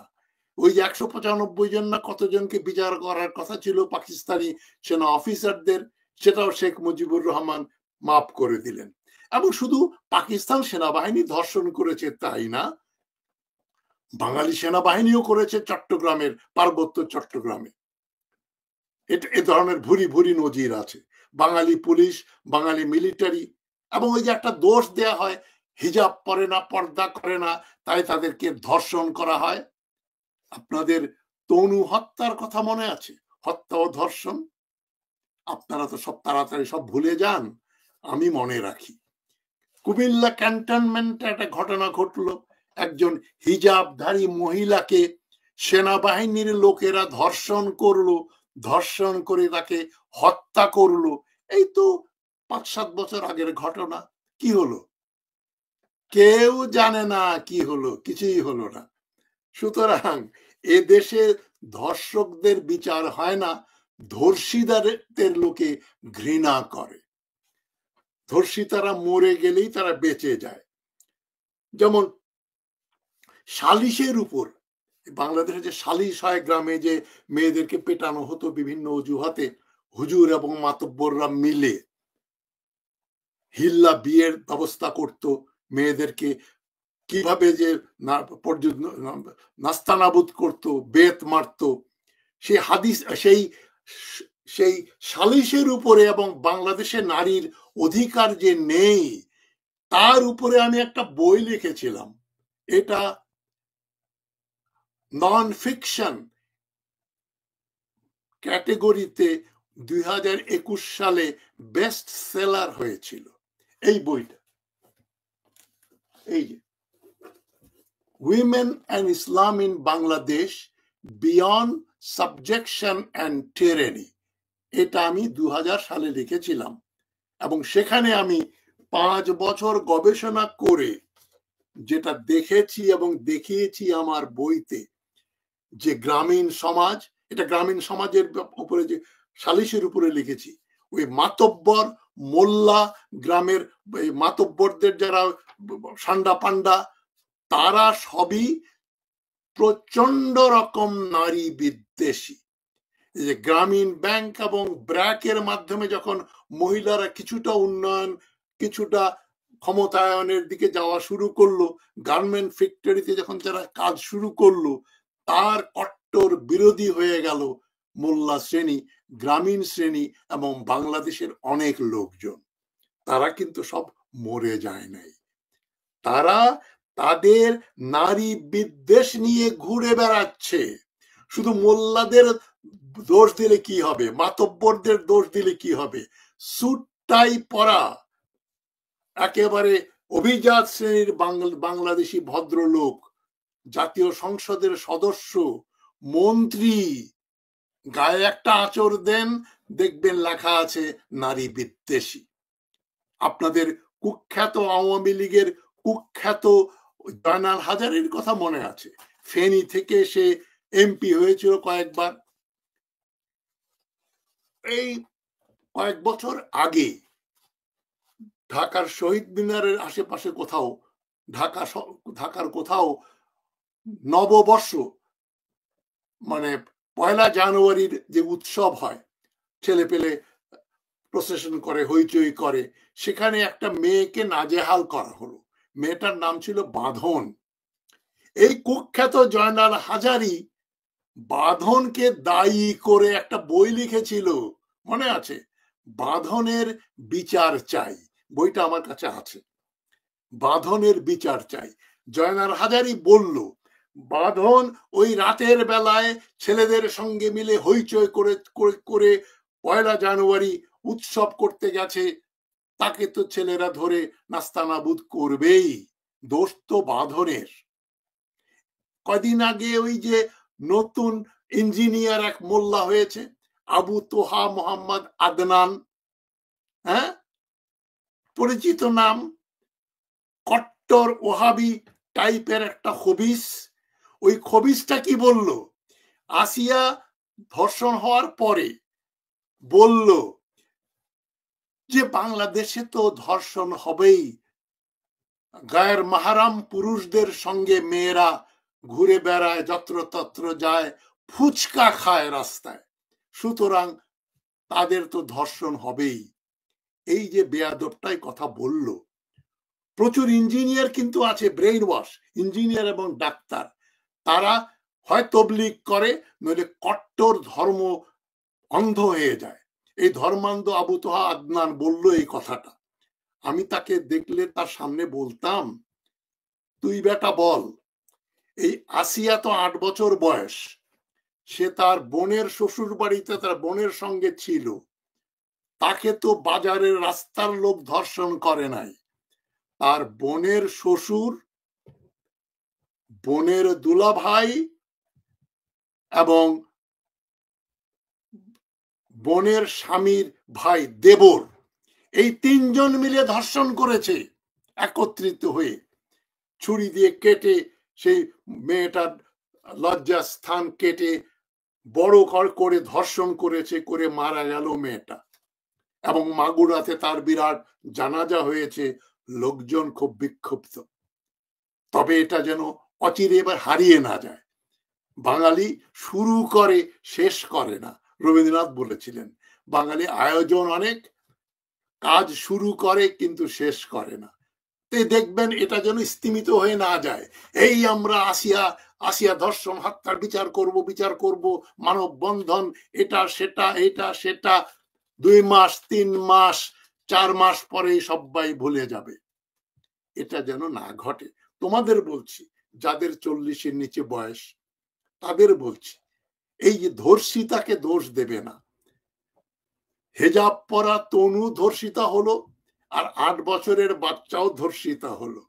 ওই যে 195 জন না কতজনকে বিচার করার কথা ছিল পাকিস্তানি সেনা অফিসারদের, সেটাও শেখ মুজিবুর রহমান মাফ করে দিলেন। এবং শুধু পাকিস্তান সেনাবাহিনী ধর্ষণ করেছে তাই না, বাঙালি সেনাবাহিনীও করেছে চট্টগ্রামের, পার্বত্য চট্টগ্রামে। এ ধরনের ভুরি ভুরি নজির আছে। বাঙালি পুলিশ, বাঙালি মিলিটারি, এবং ওই যে একটা দোষ দেয়া হয় হিজাব পরে না, পর্দা করে না, তাই তাদেরকে ধর্ষণ করা হয়। আপনাদের তনু হত্যার কথা মনে আছে? হত্যা ও ধর্ষণ আপনারা তো সব তাড়াতাড়ি সব ভুলে যান, আমি মনে রাখি। কুমিল্লা ক্যান্টনমেন্টে একটা ঘটনা ঘটলো, একজন হিজাবধারী মহিলাকে সেনাবাহিনীর লোকেরা ধর্ষণ করলো, ধর্ষণ করে তাকে হত্যা করলো। এই তো 5-7 বছর আগের ঘটনা। কি হলো? কেউ জানে না কি হলো, কিছুই হলো না। সুতরাং এ দেশে ধর্ষকদের বিচার হয় না, ধর্ষিতাদের লোকে ঘৃণা করে। ধর্ষিতারা মরে গেলেই তারা বেঁচে যায়। যেমন সালিশের উপর, বাংলাদেশে যে সালিশ হয় গ্রামে, যে মেয়েদেরকে পেটানো হতো বিভিন্ন অজুহাতে, হুজুর এবং মাতব্বররা মিলে হিল্লা বিয়ের ব্যবস্থা করত, মেয়েদেরকে কিভাবে যে নাস্তানাবুদ করতো, বেত মারতো। সেই হাদিস, সেই সেই সালিশের উপরে এবং বাংলাদেশে নারীর অধিকার যে নেই তার উপরে আমি একটা বই লিখেছিলাম। এটা নন ফিকশন ক্যাটেগরিতে 2021 সালে বেস্ট সেলার হয়েছিল এই বইটা। এই যে women and Islam in Bangladesh beyond subjection and tyranny, এটা আমি 2000 সালে লিখেছিলাম এবং সেখানে আমি 5 বছর গবেষণা করে যেটা দেখেছি এবং দেখিয়েছি আমার বইতে, যে গ্রামীণ সমাজ, এটা গ্রামীণ সমাজের উপরে যে সালিশের উপরে লিখেছি, ওই মাতব্বর মোল্লা গ্রামের মাতব্বরদের যারা সান্ডা পান্ডা তারা সবই প্রচন্ড রকম নারী বিদ্বেষী। যে গ্রামীণ ব্যাংক এবং ব্র্যাকের মাধ্যমে যখন মহিলারা কিছুটা উন্নয়ন, কিছুটা ক্ষমতায়নের দিকে যাওয়া শুরু করলো, গার্মেন্ট ফ্যাক্টরিতে যখন যারা কাজ শুরু করলো, তার কট্টর বিরোধী হয়ে গেল মোল্লা শ্রেণী, গ্রামীণ শ্রেণী এবং বাংলাদেশের অনেক লোকজন। তারা কিন্তু সব মরে যায় নাই, তারা তাদের নারী বিদ্বেষ নিয়ে ঘুরে বেড়াচ্ছে। শুধু মোল্লাদের দোষ দিলে কি হবে, মাতব্বরদের দোষ দিলে কি হবে? স্যুট টাই পরা একেবারে অভিজাত শ্রেণীর বাংলাদেশি ভদ্রলোক, জাতীয় সংসদের সদস্য, মন্ত্রী, গায়ে একটা আঁচড় দেন, দেখবেন লেখা আছে নারী বিদ্বেষী। আপনাদের কুখ্যাত আওয়ামী লীগের কুখ্যাত জয়নাল হাজারীর কথা মনে আছে, ফেনী থেকে সে এমপি হয়েছিল কয়েকবার। এই কয়েক বছর আগে ঢাকার শহীদ মিনারের আশেপাশে কোথাও, ঢাকার কোথাও নববর্ষ মানে 1 জানুয়ারির যে উৎসব হয়, ছেলে পেলে প্রসেশন করে, হইচই করে, সেখানে একটা মেয়েকে নাজেহাল করা হলো। মেয়েটার নাম ছিল বাঁধন। এই কুখ্যাত জয়নাল হাজারী বাঁধনকে দায়ী করে একটা বই লিখেছিল, মনে আছে? বাঁধনের বিচার চাই, বইটা আমার কাছে আছে। বাঁধনের বিচার চাই। জয়নাল হাজারী বলল, বাঁধন ওই রাতের বেলায় ছেলেদের সঙ্গে মিলে হইচই করে করে 1 জানুয়ারি উৎসব করতে গেছে, তাকে তো ছেলেরা ধরে নাস্তানাবুদ করবেই, দোষ তো বাঁধনের। কদিন আগে ওই যে নতুন ইঞ্জিনিয়ার এক মোল্লা হয়েছে, আবু তোহা মোহাম্মদ আদনান, হ্যাঁ, পরিচিত নাম, কট্টর ওহাবি টাইপের একটা খবিস। ওই খবিসটা কি বলল? আসিয়া ধর্ষণ হওয়ার পরে বলল যে বাংলাদেশে তো ধর্ষণ হবেই, গায়ের মাহারাম পুরুষদের সঙ্গে মেয়েরা ঘুরে বেড়ায়, যত্রতত্র যায়, ফুচকা খায় রাস্তায়, সুতরাং তাদের তো ধর্ষণ হবেই। এই যে বেয়াদবটাই কথা বলল। প্রচুর ইঞ্জিনিয়ার কিন্তু আছে, ব্রেইন ওয়াশ ইঞ্জিনিয়ার এবং ডাক্তার, তারা হয় তবলিগ করে, নইলে কট্টর ধর্ম অন্ধ হয়ে যায়। এই ধর্মান্ধ আবু তোহা আদনান বলল এই কথাটা। আমি তাকে দেখলে তার সামনে বলতাম, তুই বেটা বল, এই আসিয়া তো 8 বছর বয়স, সে তার বোনের শ্বশুর বাড়িতে তার বোনের সঙ্গে ছিল, তাকে তো বাজারের রাস্তার লোক ধর্ষণ করে নাই। তার বোনের শ্বশুর, বোনের দুলাভাই এবং বোনের স্বামীর ভাই দেবর, এই 3 জন মিলে ধর্ষণ করেছে একত্রিত হয়ে, ছুরি দিয়ে কেটে সেই মেয়েটার লজ্জাস্থান কেটে বড় করে ধর্ষণ করেছে, করে মারা গেল মেয়েটা। এবং মাগুরাতে তার বিরাট জানাজা হয়েছে, লোকজন খুব বিক্ষুব্ধ। তবে এটা যেন অচিরে এবার হারিয়ে না যায়। বাঙালি শুরু করে শেষ করে না, রবীন্দ্রনাথ বলেছিলেন। বাঙালি আয়োজন অনেক, কাজ শুরু করে কিন্তু শেষ করে না। দেখবেন এটা যেন স্তিমিত হয়ে না যায়। এই আমরা আসিয়া আসিয়া ধর্ষণ হত্যার বিচার করব, মানববন্ধন, এটা সেটা 2 মাস 3 মাস 4 মাস পরে সবাই ভুলে যাবে। এটা যেন না ঘটে। তোমাদের বলছি, যাদের 40-এর নিচে বয়স তাদের বলছি, এই যে ধর্ষিতাকে দোষ দেবে না। হেজাব পরা তনু ধর্ষিতা হলো, আর 8 বছরের বাচ্চাও ধর্ষিতা হলো।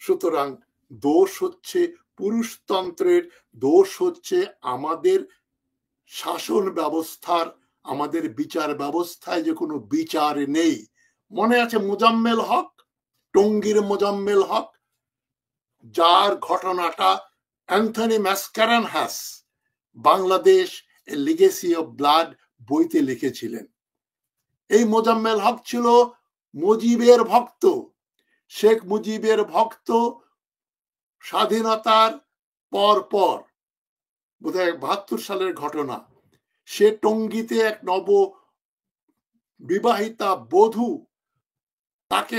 সুতরাং দোষ হচ্ছে পুরুষতন্ত্রের, দোষ হচ্ছে আমাদের শাসন ব্যবস্থার, আমাদের বিচার ব্যবস্থায় যে কোনো বিচার নেই। মনে আছে মোজাম্মেল হক, টঙ্গীর মোজাম্মেল হক, যার ঘটনাটা Anthony Mascarenhas Bangladesh a legacy of blood বইতে লিখেছিলেন। এই মোজাম্মেল হক ছিল মুজিবের ভক্ত, শেখ মুজিবের ভক্ত। স্বাধীনতার পর বোধহয় 72 সালের ঘটনা, সে টঙ্গীতে এক নব বিবাহিতা বধূ, তাকে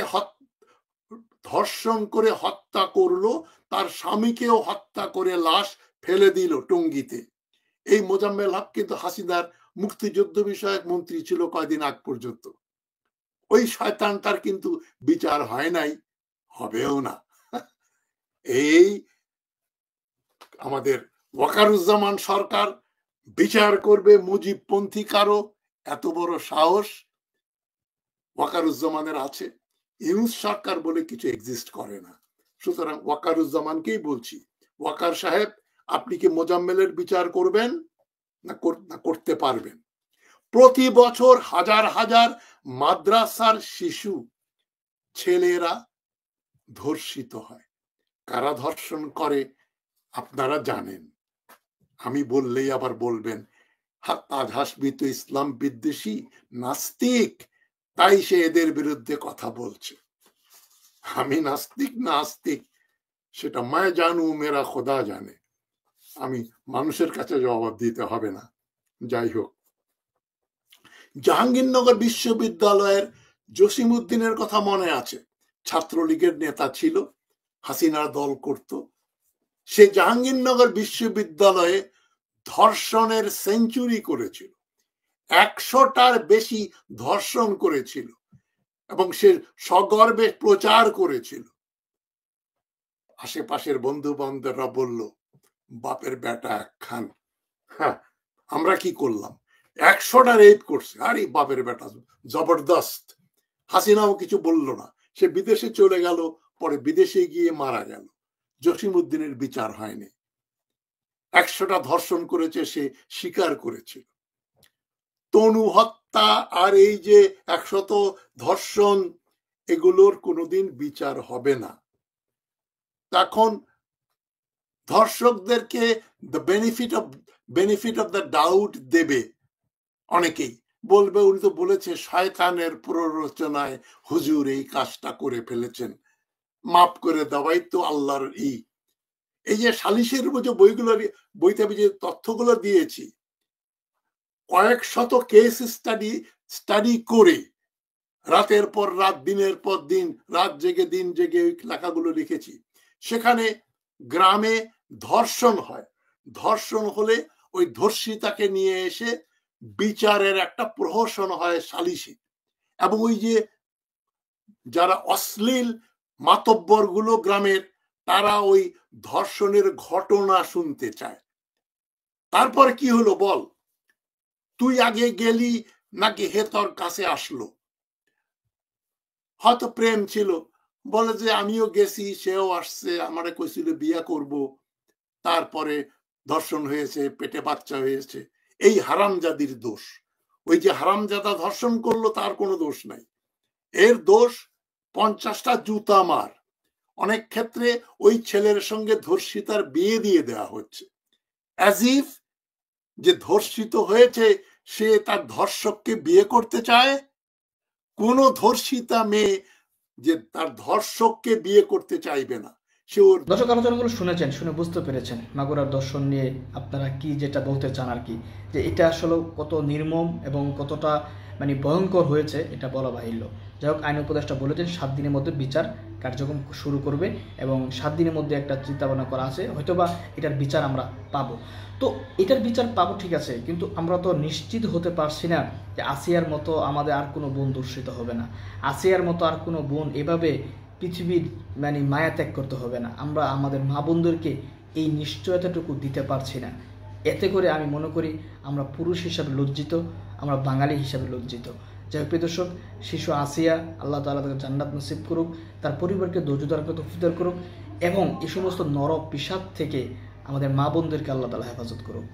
ধর্ষণ করে হত্যা করলো, তার স্বামীকেও হত্যা করে লাশ ফেলে দিল টঙ্গীতে। এই মোজাম্মেল হক কিন্তু হাসিনার মুক্তিযুদ্ধ বিষয়ক মন্ত্রী ছিল কয়দিন আগ পর্যন্ত। ওই শয়তানটার কিন্তু বিচার হয় নাই, হবেও না। এই আমাদের ওয়াকারুজ্জামান সরকার বিচার করবে মুজিবপন্থী কারো এত বড় সাহস ওয়াকারুজ্জামানের আছে? ইউনুস সরকার বলে কিছু এক্সিস্ট করে না। সুতরাং ওয়াকারুজ্জামানকেই বলছি, ওয়াকার সাহেব, আপনি কি মোজাম্মেলের বিচার করবেন না করতে পারবেন? প্রতি বছর হাজার হাজার মাদ্রাসার শিশু ছেলেরা ধর্ষিত হয়। কারা ধর্ষণ করে আপনারা জানেন, আমি বললেই আবার বলবেন হাত্তাজ হাসবি তো ইসলাম বিদ্বেষী নাস্তিক, তাই সে এদের বিরুদ্ধে কথা বলছে। আমি নাস্তিক না আস্তিক সেটা মায় জানু মেরা খোদা জানে, আমি মানুষের কাছে জবাব দিতে হবে না। যাই হোক, জাহাঙ্গীরনগর বিশ্ববিদ্যালয়ের জসিমউদ্দিনের কথা মনে আছে, ছাত্রলীগের নেতা ছিল, হাসিনার দল করত। সে জাহাঙ্গীরনগর বিশ্ববিদ্যালয়ে ধর্ষণের সেঞ্চুরি করেছিল, 100টার বেশি ধর্ষণ করেছিল এবং সে সগর্বে প্রচার করেছিল। আশেপাশের বন্ধু বান্ধবরা বলল, বাপের বেটা একখান, আমরা কি করলাম, 100টা রেপ করছে, আরে বাপের বেটা জবরদস্ত। হাসিনাও কিছু বলল না, সে বিদেশে চলে গেল, পরে বিদেশে গিয়ে মারা গেল। জসিমউদ্দিনের বিচার হয়নি। 100টা ধর্ষণ করেছে, সে স্বীকার করেছিল। তনু হত্যা আর এই যে 100 ধর্ষণ, এগুলোর কোনোদিন বিচার হবে না। তখন ধর্ষকদেরকে বেনিফিট অফ দ্য ডাউট দেবে অনেকেই, বলবে উনি তো বলেছে শয়তানের প্ররোচনায় হুজুর এই কাজটা করে ফেলেছেন, মাফ করে দেওয়াই তো আল্লাহর এই যে সালিশের যে বইতে আমি যে তথ্যগুলো দিয়েছি, কয়েক শত কেস স্টাডি করে রাতের পর রাত, দিনের পর দিন, রাত জেগে দিন জেগে ওই লেখাগুলো লিখেছি। সেখানে গ্রামে ধর্ষণ হয়, ধর্ষণ হলে ওই ধর্ষিতাকে নিয়ে এসে বিচারের একটা প্রহসন হয় সালিশে, এবং ওই যে যারা অশ্লীল মাতব্বর গুলো গ্রামের, তারা ওই ধর্ষণের ঘটনা শুনতে চায়। তারপরে কি হলো বল, তুই আগে গেলি নাকি হে তোর কাছে আসলো? হয়তো প্রেম ছিল, বলে যে আমিও গেছি, সেও আসছে, আমারে কইছিল বিয়া করব, তারপরে ধর্ষণ হয়েছে, পেটে বাচ্চা হয়েছে। এই হারামজাদির দোষ। ওই যে হারামজাদা ধর্ষণ করলো তার কোনো দোষ নাই, এর দোষ 50টা জুতা মার। অনেক ক্ষেত্রে ওই ছেলের সঙ্গে ধর্ষিতার বিয়ে দিয়ে দেওয়া হচ্ছে, অ্যাজ ইফ যে ধর্ষিত হয়েছে সে তার ধর্ষককে বিয়ে করতে চায়। কোন ধর্ষিতা মেয়ে যে তার ধর্ষককে বিয়ে করতে চাইবে না। সে ওর দর্শক আলোচনাগুলো শুনেছেন, শুনে বুঝতে পেরেছেন মাগুরার দর্শন নিয়ে আপনারা কি যেটা বলতে চান আর কি, যে এটা আসলে কত নির্মম এবং কতটা ভয়ঙ্কর হয়েছে এটা বলা বাহুল্য। যাই হোক, আইন উপদেষ্টা বলেছেন 7 দিনের মধ্যে বিচার কার্যক্রম শুরু করবে এবং 7 দিনের মধ্যে একটা চিন্তাভাবনা করা আছে, হয়তোবা এটার বিচার আমরা পাবো। তো এটার বিচার পাবো ঠিক আছে, কিন্তু আমরা তো নিশ্চিত হতে পারছি না যে আসিয়ার মতো আমাদের আর কোনো বোন দূষিত হবে না, আসিয়ার মতো আর কোনো বোন এভাবে পৃথিবীর মানে মায়া ত্যাগ করতে হবে না। আমরা আমাদের মা বোনদেরকে এই নিশ্চয়তাটুকু দিতে পারছি না। এতে করে আমি মনে করি আমরা পুরুষ হিসাবে লজ্জিত, আমরা বাঙালি হিসাবে লজ্জিত। যাই হোক প্রিয় দর্শক, শিশু আসিয়া আল্লাহ তাআলা তাকে জান্নাত নসিব করুক, তার পরিবারকে ধৈর্য ধারণ করতে তৌফিক দান করুক এবং এই সমস্ত নরক পিশাচ থেকে আমাদের মা বোনদেরকে আল্লাহ তাআলা হেফাজত করুক।